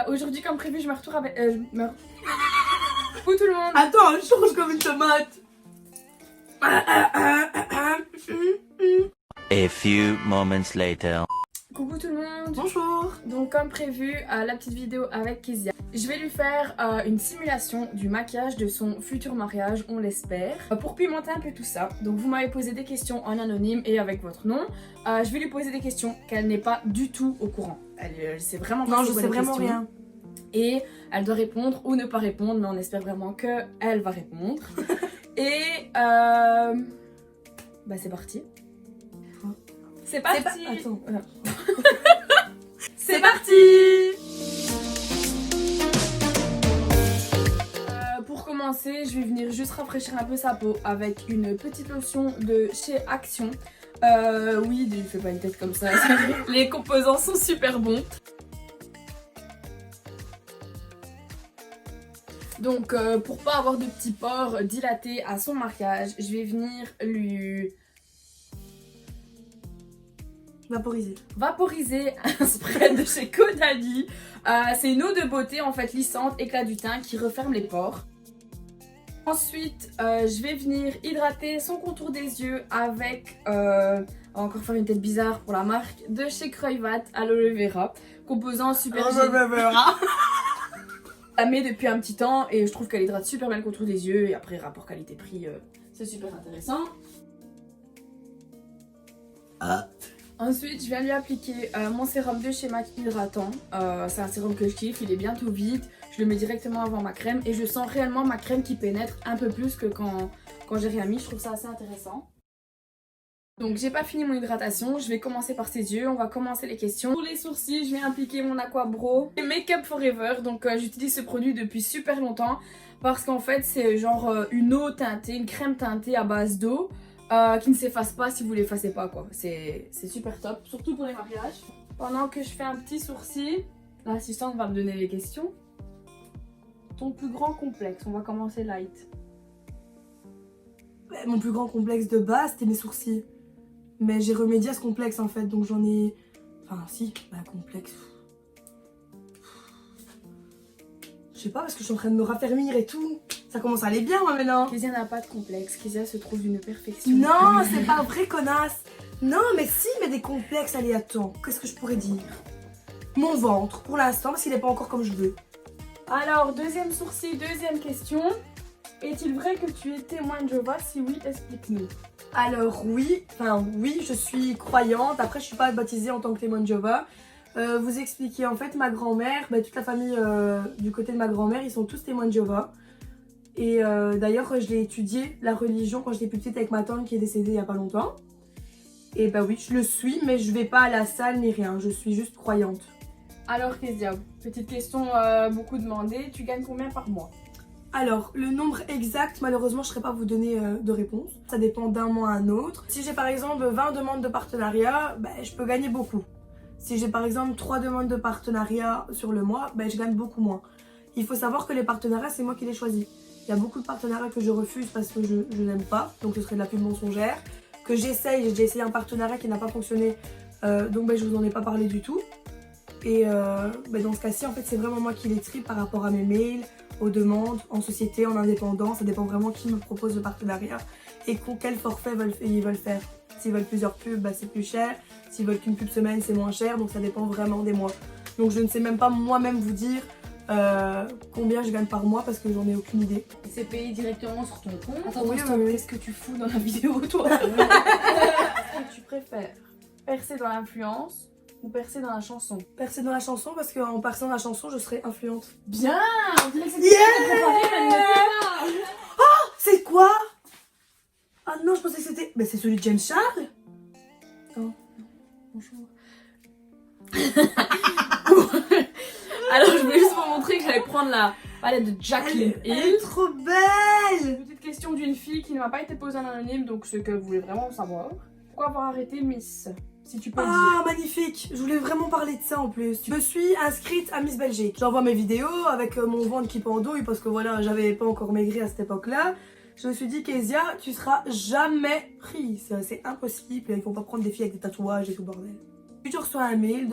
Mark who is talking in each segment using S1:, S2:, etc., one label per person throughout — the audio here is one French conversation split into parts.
S1: Aujourd'hui, comme prévu, je me retrouve avec. Coucou tout le monde.
S2: Attends, je change comme une tomate.
S3: A few moments later.
S1: Coucou tout le monde.
S2: Bonjour.
S1: Donc, comme prévu, la petite vidéo avec Kezia. Je vais lui faire une simulation du maquillage de son futur mariage, on l'espère, pour pimenter un peu tout ça. Donc, vous m'avez posé des questions en anonyme et avec votre nom. Je vais lui poser des questions qu'elle n'est pas du tout au courant. Elle sait vraiment pas.
S2: Non, je sais vraiment rien.
S1: Et elle doit répondre ou ne pas répondre, mais on espère vraiment qu'elle va répondre. Et bah c'est parti. C'est parti.
S2: Attends.
S1: C'est parti. Pour commencer, je vais venir juste rafraîchir un peu sa peau avec une petite lotion de chez Action. Oui, ne fais pas une tête comme ça. Les composants sont super bons. Donc pour pas avoir de petits pores dilatés à son maquillage, je vais venir lui vaporiser un spray de chez Caudalie. C'est une eau de beauté en fait lissante, éclat du teint qui referme les pores. Ensuite je vais venir hydrater son contour des yeux avec, on va encore faire une tête bizarre pour la marque, de chez Kruivat Aloe Vera, composant super la mets depuis un petit temps et je trouve qu'elle hydrate super bien le contour des yeux et après rapport qualité-prix c'est super intéressant. Ensuite je viens lui appliquer mon sérum de chez MAC hydratant. C'est un sérum que je kiffe, il est bien tout vide. Je le mets directement avant ma crème et je sens réellement ma crème qui pénètre un peu plus que quand j'ai rien mis. Je trouve ça assez intéressant. Donc j'ai pas fini mon hydratation, je vais commencer par ses yeux, on va commencer les questions. Pour les sourcils, je vais appliquer mon Aqua Bro Make Up Forever. Donc j'utilise ce produit depuis super longtemps parce qu'en fait c'est genre une eau teintée, une crème teintée à base d'eau qui ne s'efface pas si vous l'effacez pas quoi. C'est super top, surtout pour les mariages. Pendant que je fais un petit sourcil, l'assistante va me donner les questions. Ton plus grand complexe, on va commencer light.
S2: Mon plus grand complexe de base, c'était mes sourcils. Mais j'ai remédié à ce complexe en fait, donc j'en ai... Enfin si, complexe... Je sais pas, parce que je suis en train de me raffermir et tout. Ça commence à aller bien moi maintenant.
S1: Kezia n'a pas de complexe, Kezia se trouve d'une perfection.
S2: Non, c'est pas vrai connasse. Non mais si, mais des complexes, allez attends, qu'est-ce que je pourrais dire? Mon ventre, pour l'instant, parce qu'il n'est pas encore comme je veux.
S1: Alors, deuxième sourcil, deuxième question. Est-il vrai que tu es témoin de Jéhovah? Si oui, explique-nous.
S2: Alors oui, je suis croyante. Après, je suis pas baptisée en tant que témoin de Jéhovah. Vous expliquer, en fait, ma grand-mère, toute la famille du côté de ma grand-mère, ils sont tous témoins de Jéhovah. Et d'ailleurs, je l'ai étudié, la religion, quand j'étais plus petite avec ma tante qui est décédée il y a pas longtemps. Et bah oui, je le suis, mais je vais pas à la salle ni rien. Je suis juste croyante.
S1: Alors, Kezia, petite question beaucoup demandée. Tu gagnes combien par mois?
S2: Alors, le nombre exact, malheureusement, je ne saurais pas vous donner de réponse. Ça dépend d'un mois à un autre. Si j'ai par exemple 20 demandes de partenariat, je peux gagner beaucoup. Si j'ai par exemple 3 demandes de partenariat sur le mois, je gagne beaucoup moins. Il faut savoir que les partenariats, c'est moi qui les choisis. Il y a beaucoup de partenariats que je refuse parce que je n'aime pas, donc ce serait de la pub mensongère. Que j'essaye, j'ai déjà essayé un partenariat qui n'a pas fonctionné, donc je vous en ai pas parlé du tout. Et dans ce cas-ci, en fait, c'est vraiment moi qui les trie par rapport à mes mails, aux demandes, en société, en indépendant. Ça dépend vraiment qui me propose le partenariat et quel forfait ils veulent faire. S'ils veulent plusieurs pubs, c'est plus cher. S'ils veulent qu'une pub semaine, c'est moins cher. Donc ça dépend vraiment des mois. Donc je ne sais même pas moi-même vous dire combien je gagne par mois parce que j'en ai aucune idée.
S1: C'est payé directement sur ton compte.
S2: Attends, oui.
S1: Qu'est-ce que tu fous dans la vidéo, toi? Est-ce que tu préfères percer dans l'influence ou percer dans la chanson?
S2: Percer dans la chanson parce qu'en perçant dans la chanson, je serai influente.
S1: Bien. On dirait que c'est
S2: Oh, c'est quoi? Ah non, je pensais que c'était... c'est celui de James Charles.
S1: Oh, bonjour. Alors, je voulais juste vous montrer que j'allais prendre la palette de Jacqueline
S2: Elle est trop belle.
S1: Petite question d'une fille qui ne m'a pas été posée en anonyme, donc ce que vous voulez vraiment savoir. Pourquoi avoir arrêté Miss? Si tu peux le dire.
S2: Ah, magnifique. Je voulais vraiment parler de ça en plus. Je me suis inscrite à Miss Belgique. J'envoie mes vidéos avec mon ventre qui pendouille parce que voilà, j'avais pas encore maigri à cette époque-là. Je me suis dit, Kezia, tu seras jamais prise. C'est impossible. Il faut pas prendre des filles avec des tatouages et tout bordel. Puis je reçois un mail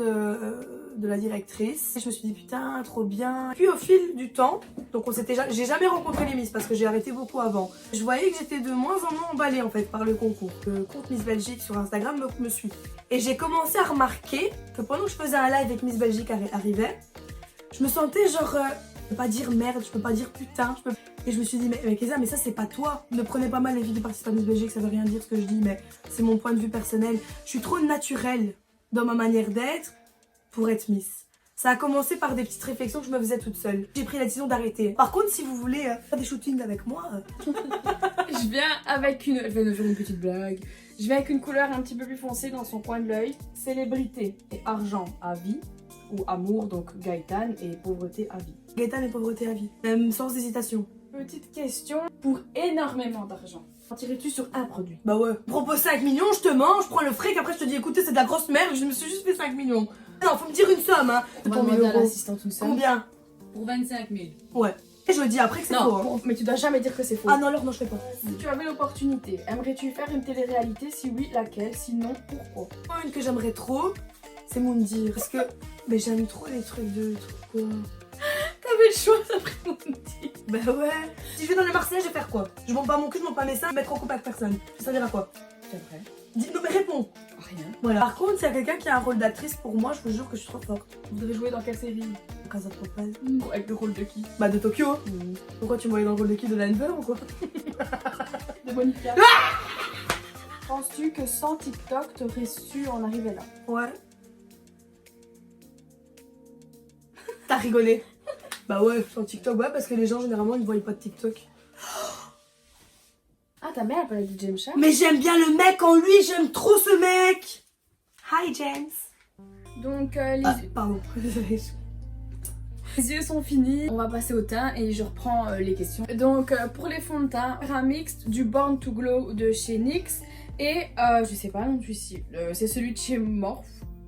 S2: de la directrice. Et je me suis dit putain, trop bien. Puis au fil du temps, donc j'ai jamais rencontré les Miss parce que j'ai arrêté beaucoup avant. Je voyais que j'étais de moins en moins emballée en fait par le concours. Le compte Miss Belgique sur Instagram me suit. Et j'ai commencé à remarquer que pendant que je faisais un live avec Miss Belgique arrivait, je me sentais genre, je peux pas dire merde, je peux pas dire putain, Et je me suis dit, mais Kéza, mais ça c'est pas toi. Ne prenez pas mal les filles qui participent à Miss Belgique, ça veut rien dire ce que je dis, mais c'est mon point de vue personnel. Je suis trop naturelle dans ma manière d'être pour être Miss. Ça a commencé par des petites réflexions que je me faisais toute seule. J'ai pris la décision d'arrêter. Par contre, si vous voulez faire des shootings avec moi...
S1: Je viens avec une... Je vais nous faire une petite blague. Je viens avec une couleur un petit peu plus foncée dans son coin de l'œil. Célébrité et argent à vie. Ou amour, donc Gaëtan, et pauvreté à vie.
S2: Gaëtan et pauvreté à vie. Sans hésitation.
S1: Petite question, pour énormément d'argent, en tirais-tu sur un produit?
S2: Bah ouais. Propose 5 millions, je te mens, je prends le fric, après je te dis écoutez c'est de la grosse merde, je me suis juste fait 5 millions. Non, faut me dire une somme hein.
S1: On va demander à l'assistante une somme.
S2: Combien?
S4: Pour 25 000.
S2: Ouais. Et je dis après que c'est faux. Hein.
S1: Mais tu dois jamais dire que c'est faux.
S2: Ah non alors non je fais pas.
S1: Si tu avais l'opportunité, aimerais-tu faire une télé-réalité? Si oui, laquelle? Sinon, pourquoi?
S2: Une que j'aimerais trop, c'est Moundir. Parce que mais j'aime trop les trucs de quoi.
S1: T'avais le choix d'après Moundir.
S2: Bah ouais. Si je vais dans les Marseillais, je vais faire quoi? Je monte pas mon cul, je monte pas mes seins, mettre en couple avec personne. Ça veut dire à quoi?
S1: J'aimerais.
S2: Dis, non mais réponds.
S1: Rien.
S2: Voilà. Par contre, s'il y a quelqu'un qui a un rôle d'actrice pour moi, je vous jure que je suis trop forte.
S1: Vous devez jouer dans quelle série?
S2: Casa de Papel.
S1: Avec le rôle de qui?
S2: Bah de Tokyo. Pourquoi tu me voyais dans le rôle de qui? De Denver ou quoi?
S1: De Monica. Penses-tu que sans TikTok, t'aurais su en arriver là?
S2: Ouais. T'as rigolé? Bah ouais, sur TikTok, ouais, parce que les gens généralement ils ne voient pas de TikTok.
S1: Ah, ta mère, elle parlait de James Charles.
S2: Mais j'aime bien le mec en lui, j'aime trop ce mec. Hi James.
S1: Donc,
S2: Pardon, désolée.
S1: les yeux sont finis. On va passer au teint et je reprends les questions. Donc, pour les fonds de teint, un mix du Born to Glow de chez NYX et je sais pas le nom de celui-ci. C'est celui de chez Morphe.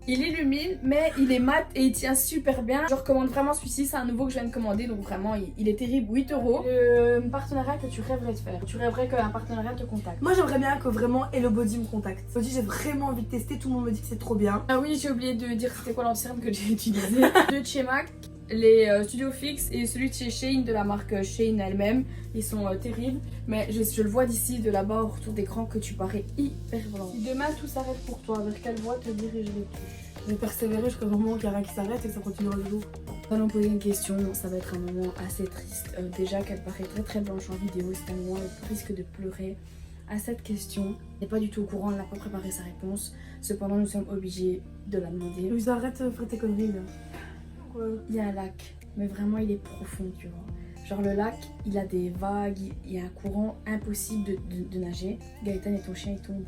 S1: Il illumine, mais il est mat et il tient super bien. Je recommande vraiment celui-ci, c'est un nouveau que je viens de commander, donc vraiment il est terrible, 8 €. Le partenariat que tu rêverais de faire, tu rêverais qu'un partenariat te contacte.
S2: Moi j'aimerais bien que vraiment Hello Body me contacte. Body j'ai vraiment envie de tester, tout le monde me dit que c'est trop bien.
S1: Ah oui, j'ai oublié de dire c'était quoi l'anti-cerne que j'ai utilisé. De chez MAC, les studios fixes et celui de chez Shein de la marque Shein elle-même, ils sont terribles. Mais je le vois d'ici, de là-bas, au retour d'écran, que tu parais hyper blanc. Si demain tout s'arrête pour toi, vers quelle voie te dirigerais-tu?
S2: Je vais persévérer jusqu'au moment où il n'y a rien qui s'arrête et que ça continuera le jour.
S1: Nous allons poser une question, ça va être un moment assez triste. Déjà qu'elle paraît très très blanche en vidéo, c'est un moment où elle risque de pleurer. À cette question, elle n'est pas du tout au courant, elle n'a pas préparé sa réponse. Cependant, nous sommes obligés de la demander.
S2: Louise, arrête de faire tes conneries là. Quoi?
S1: Il y a un lac, mais vraiment il est profond, tu vois. Genre le lac, il a des vagues, il y a un courant impossible de nager. Gaëtan et ton chien, ils tombent.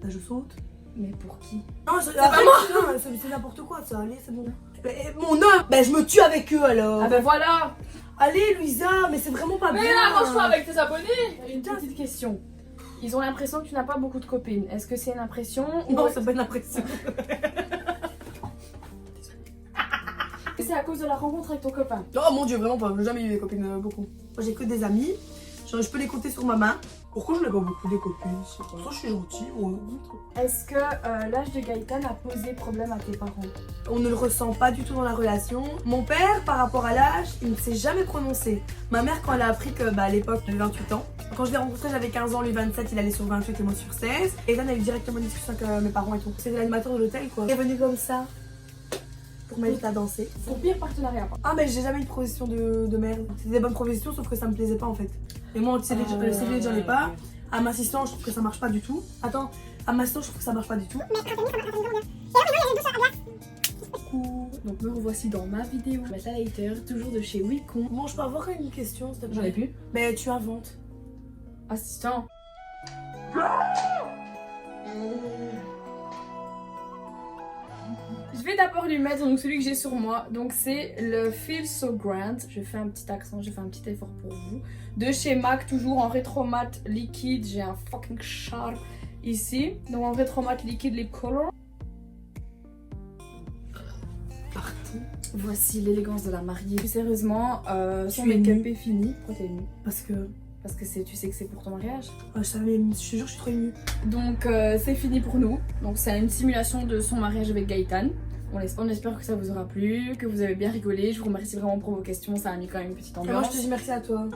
S2: Bah, je saute.
S1: Mais pour qui?
S2: Non, c'est pas moi. C'est n'importe quoi, ça, allez, c'est bon. Mon homme, bah je me tue avec eux alors.
S1: Ah ben voilà.
S2: Allez Louisa, mais c'est vraiment pas
S1: Mais
S2: bien.
S1: arrange-toi avec tes abonnés. Une petite question. Ils ont l'impression que tu n'as pas beaucoup de copines. Est-ce que c'est une impression
S2: Non,
S1: ou
S2: c'est pas une impression.
S1: c'est à cause de la rencontre avec ton copain?
S2: Oh mon dieu, vraiment pas, j'ai jamais eu des copines beaucoup. Moi j'ai que des amis, genre je peux les compter sur ma main. Pourquoi je n'ai pas beaucoup des copines? Je sais pas. Ça je suis gentille.
S1: Est-ce que l'âge de Gaëtan a posé problème à tes parents?
S2: On ne le ressent pas du tout dans la relation. Mon père, par rapport à l'âge, il ne s'est jamais prononcé. Ma mère, quand elle a appris que, à l'époque, j'avais 28 ans. Quand je l'ai rencontré, j'avais 15 ans, lui 27, il allait sur 28 et moi sur 16. Et là, on a eu directement une discussion avec mes parents et tout. C'était l'animateur de l'hôtel, quoi. Il est venu comme ça pour m'inviter à danser.
S1: Ton pire partenariat?
S2: Ah, mais j'ai jamais eu de proposition de merde. C'était des bonnes propositions, sauf que ça me plaisait pas en fait. Et moi, le CV, j'en ai pas. À m'assistant, je trouve que ça marche pas du tout. Attends, à m'assistant, je trouve que ça marche pas du tout.
S1: Donc me revoici dans ma vidéo. Meta Later, toujours de chez Wicon.
S2: Bon, je peux avoir une question, s'il te plaît?
S1: J'en ai plus.
S2: Mais tu inventes.
S1: Assistant. Je vais d'abord lui mettre donc celui que j'ai sur moi. Donc c'est le Feel So Grand. Je fais un petit accent, je fais un petit effort pour vous. De chez MAC, toujours en rétro mat liquide. J'ai un fucking char ici. Donc en rétro mat liquide lip color.
S2: Partout.
S1: Voici l'élégance de la mariée. Plus sérieusement, son
S2: Tu es
S1: make-up
S2: nue.
S1: est fini. Pourquoi t'es nue?
S2: Parce que.
S1: Parce que tu sais que c'est pour ton mariage.
S2: Je savais, je te jure, je suis trop émue.
S1: Donc c'est fini pour nous. Donc c'est une simulation de son mariage avec Gaëtan. On espère que ça vous aura plu, que vous avez bien rigolé. Je vous remercie vraiment pour vos questions, ça a mis quand même une petite
S2: Et moi
S1: ambiance.
S2: je te dis merci à toi.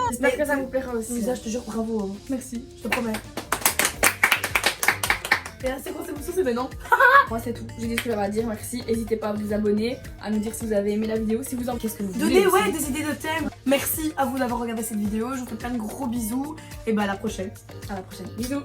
S1: J'espère que ça vous plaira aussi.
S2: Lisa, je te jure, bravo. Hein.
S1: Merci.
S2: Je te promets. Et là, c'est quoi, c'est maintenant.
S1: Moi c'est tout, j'ai dit ce que j'avais à dire, merci. N'hésitez pas à vous abonner, à nous dire si vous avez aimé la vidéo, si vous en qu'est-ce que vous voulez
S2: Donnez
S1: aussi.
S2: des idées de thèmes. Merci à vous d'avoir regardé cette vidéo. Je vous fais plein de gros bisous. Et bah à la prochaine.
S1: À la prochaine. Bisous.